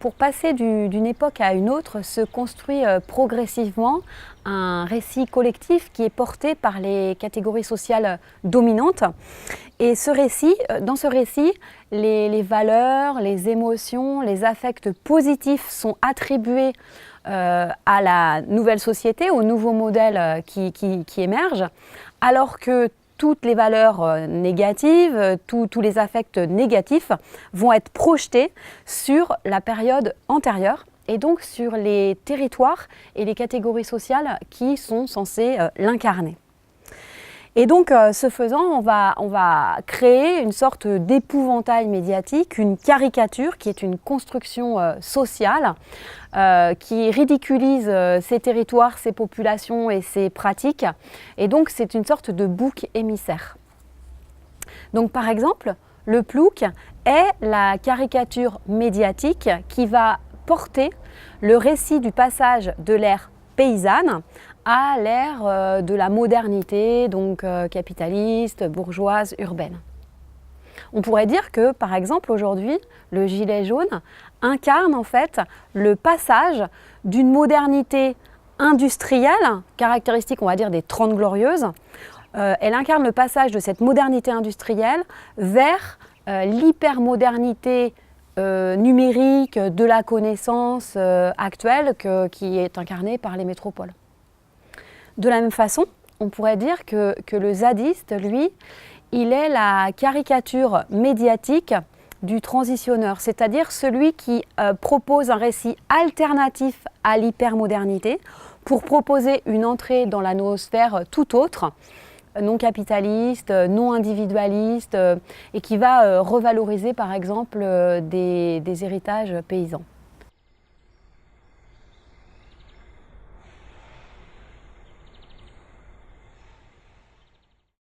pour passer d'une époque à une autre, se construit progressivement un récit collectif qui est porté par les catégories sociales dominantes. Et dans ce récit, les valeurs, les émotions, les affects positifs sont attribués à la nouvelle société, au nouveau modèle qui émerge, alors que toutes les valeurs négatives, tous les affects négatifs vont être projetés sur la période antérieure et donc sur les territoires et les catégories sociales qui sont censées l'incarner. Et donc, ce faisant, on va créer une sorte d'épouvantail médiatique, une caricature qui est une construction sociale qui ridiculise ces territoires, ces populations et ces pratiques. Et donc, c'est une sorte de bouc émissaire. Donc, par exemple, le plouc est la caricature médiatique qui va porter le récit du passage de l'ère paysanne à l'ère de la modernité, donc capitaliste, bourgeoise, urbaine. On pourrait dire que, par exemple, aujourd'hui, le gilet jaune incarne en fait le passage d'une modernité industrielle, caractéristique, on va dire, des 30 Glorieuses. Elle incarne le passage de cette modernité industrielle vers l'hypermodernité numérique de la connaissance actuelle qui est incarnée par les métropoles. De la même façon, on pourrait dire que le zadiste, lui, il est la caricature médiatique du transitionneur, c'est-à-dire celui qui propose un récit alternatif à l'hypermodernité pour proposer une entrée dans la noosphère tout autre, non capitaliste, non individualiste, et qui va revaloriser par exemple des héritages paysans.